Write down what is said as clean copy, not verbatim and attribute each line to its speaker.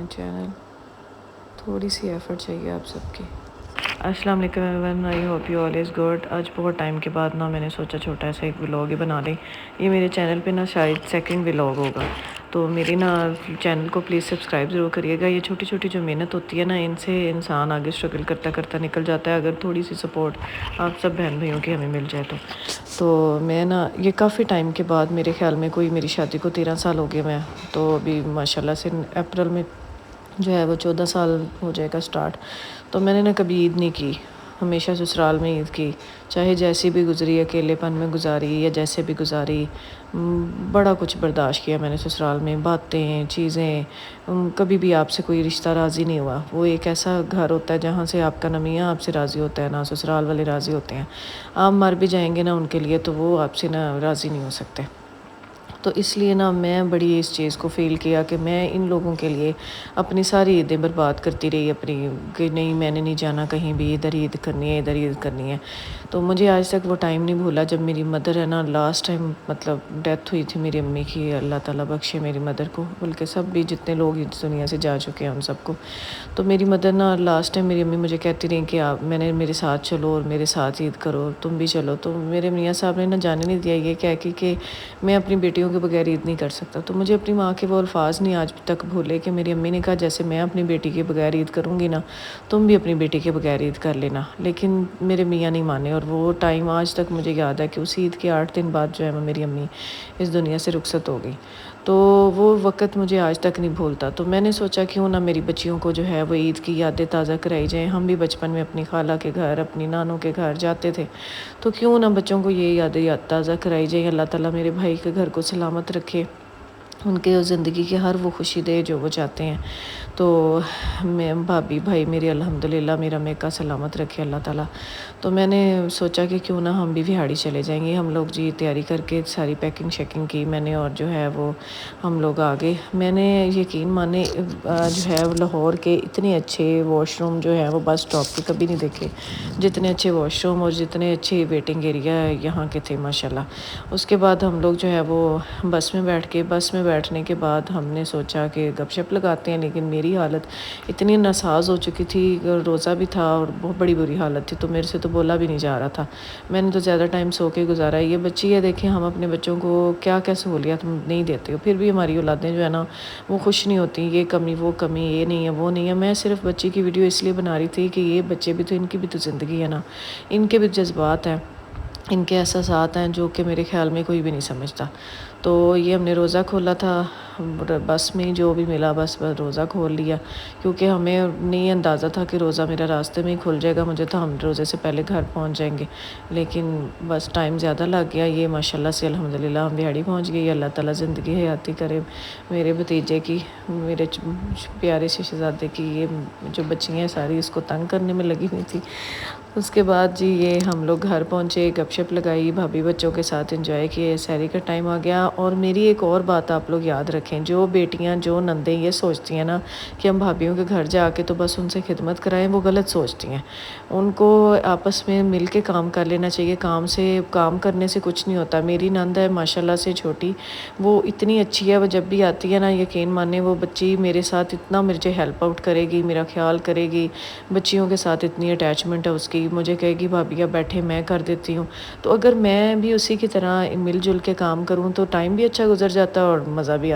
Speaker 1: ہے چینل. تھوڑی سی ایفرٹ چاہیے آپ سب کی. السلام علیکم everyone, I hope you all is good. آج بہت ٹائم کے بعد نا میں نے سوچا چھوٹا سا ایک ولاگ ہی بنا لیں. یہ میرے چینل پہ نا شاید سیکنڈ ولاگ ہوگا، تو میری نا چینل کو پلیز سبسکرائب ضرور کریے گا. یہ چھوٹی چھوٹی جو محنت ہوتی ہے نا، ان سے انسان آگے اسٹرگل کرتا کرتا نکل جاتا ہے، اگر تھوڑی سی سپورٹ آپ سب بہن بھائیوں کی ہمیں مل جائے تو میں نا یہ کافی ٹائم کے بعد، میرے خیال میں کوئی میری شادی کو 13 سال ہو گئے میں، تو ابھی ماشاءاللہ سے اپریل میں جو ہے وہ 14 سال ہو جائے گا اسٹارٹ. تو میں نے نا کبھی عید نہیں کی، ہمیشہ سسرال میں عید کی، چاہے جیسی بھی گزری، اکیلے پن میں گزاری یا جیسے بھی گزاری. بڑا کچھ برداشت کیا میں نے سسرال میں، باتیں، چیزیں. کبھی بھی آپ سے کوئی رشتہ راضی نہیں ہوا. وہ ایک ایسا گھر ہوتا ہے جہاں سے آپ کا نہ میاں آپ سے راضی ہوتا ہے، نہ سسرال والے راضی ہوتے ہیں. آپ مر بھی جائیں گے نا ان کے لیے، تو وہ آپ سے نا راضی نہیں ہو سکتے. تو اس لیے نا میں بڑی اس چیز کو فیل کیا کہ میں ان لوگوں کے لیے اپنی ساری عیدیں برباد کرتی رہی اپنی، کہ نہیں میں نے نہیں جانا کہیں بھی، ادھر عید کرنی ہے، ادھر عید کرنی ہے. تو مجھے آج تک وہ ٹائم نہیں بھولا جب میری مدر ہے نا لاسٹ ٹائم مطلب ڈیتھ ہوئی تھی میری امی کی. اللہ تعالیٰ بخشے میری مدر کو، بلکہ سب بھی جتنے لوگ اس دنیا سے جا چکے ہیں ان سب کو. تو میری مدر نا لاسٹ ٹائم میری امی مجھے کہتی رہی کہ آپ میرے ساتھ چلو اور میرے ساتھ عید کرو، تم بھی چلو. تو میرے میاں صاحب نے نا جانے نہیں دیا، یہ کہہ کہ میں اپنی بیٹیوں کے بغیر عید نہیں کر سکتا. تو مجھے اپنی ماں کے وہ الفاظ نہیں آج تک بھولے کہ میری امی نے کہا جیسے میں اپنی بیٹی کے بغیر عید کروں گی نا، تم بھی اپنی بیٹی کے بغیر عید کر لینا. لیکن میرے میاں نہیں مانے، اور وہ ٹائم آج تک مجھے یاد ہے کہ اس عید کے 8 دن بعد جو ہے میری امی اس دنیا سے رخصت ہو گئی. تو وہ وقت مجھے آج تک نہیں بھولتا. تو میں نے سوچا کیوں نہ میری بچیوں کو جو ہے وہ عید کی یادیں تازہ کرائی جائیں. ہم بھی بچپن میں اپنی خالہ کے گھر، اپنی نانوں کے گھر جاتے تھے، تو کیوں نہ بچوں کو یہ یادیں تازہ کرائی جائیں. اللہ تعالیٰ میرے بھائی کے گھر کو سلامت رکھے، ان کے زندگی کی ہر وہ خوشی دے جو وہ چاہتے ہیں. تو میں بھابھی بھائی میرے الحمدللہ میرا میکا سلامت رکھے اللہ تعالیٰ. تو میں نے سوچا کہ کیوں نہ ہم بھی وہاڑی چلے جائیں گے. ہم لوگ جی تیاری کر کے ساری پیکنگ شیکنگ کی میں نے، اور جو ہے وہ ہم لوگ آگے. میں نے یقین مانے جو ہے لاہور کے اتنے اچھے واش روم جو ہے وہ بس اسٹاپ پہ کبھی نہیں دیکھے، جتنے اچھے واش روم اور جتنے اچھے ویٹنگ ایریا یہاں کے تھے ماشاءاللہ. اس کے بعد ہم لوگ جو ہے وہ بس میں بیٹھنے کے بعد ہم نے سوچا کہ گپ شپ لگاتے ہیں. لیکن میری حالت اتنی ناساز ہو چکی تھی، روزہ بھی تھا اور بہت بڑی بری حالت تھی، تو میرے سے تو بولا بھی نہیں جا رہا تھا. میں نے تو زیادہ ٹائم سو کے گزارا. یہ بچی ہے، دیکھیں ہم اپنے بچوں کو کیا کیا سہولیات نہیں دیتے ہو، پھر بھی ہماری اولادیں جو ہے نا وہ خوش نہیں ہوتی. یہ کمی وہ کمی، یہ نہیں ہے وہ نہیں ہے. میں صرف بچی کی ویڈیو اس لیے بنا رہی تھی کہ یہ بچے بھی تو، ان کی بھی تو زندگی ہے نا، ان کے بھی جذبات ہیں، ان کے احساسات ہیں جو کہ میرے خیال میں کوئی بھی نہیں سمجھتا. تو یہ ہم نے روزہ کھولا تھا بس میں، جو بھی ملا بس روزہ کھول لیا، کیونکہ ہمیں نہیں اندازہ تھا کہ روزہ میرا راستے میں ہی کھل جائے گا. مجھے تو ہم روزے سے پہلے گھر پہنچ جائیں گے، لیکن بس ٹائم زیادہ لگ گیا. یہ ماشاءاللہ سے الحمدللہ ہم وہاڑی پہنچ گئی. اللہ تعالیٰ زندگی حیاتی کرے میرے بھتیجے کی، میرے پیارے سے شہزادے کی. یہ جو بچیاں ہیں ساری اس کو تنگ کرنے میں لگی ہوئی تھی. اس کے بعد جی یہ ہم لوگ گھر پہنچے، گپ شپ لگائی، بھابھی بچوں کے ساتھ انجوائے کیے. سحری کا ٹائم آ گیا. اور میری ایک اور بات آپ لوگ یاد رکھیں، جو بیٹیاں جو نندیں یہ سوچتی ہیں نا کہ ہم بھابھیوں کے گھر جا کے تو بس ان سے خدمت کرائیں، وہ غلط سوچتی ہیں. ان کو آپس میں مل کے کام کر لینا چاہیے. کام کرنے سے کچھ نہیں ہوتا. میری نند ہے ماشاءاللہ سے چھوٹی، وہ اتنی اچھی ہے. وہ جب بھی آتی ہے نا یقین مانے وہ بچی میرے ساتھ اتنا مجھے ہیلپ آؤٹ کرے گی، میرا خیال کرے گی. بچیوں کے ساتھ اتنی اٹیچمنٹ ہے اس کی. مجھے کہے گی بھابھی آپ بیٹھے میں کر دیتی ہوں. تو اگر میں بھی اسی کی طرح مل جل کے کام کروں تو ٹائم بھی اچھا گزر جاتا ہے اور مزہ بھی آتا ہے.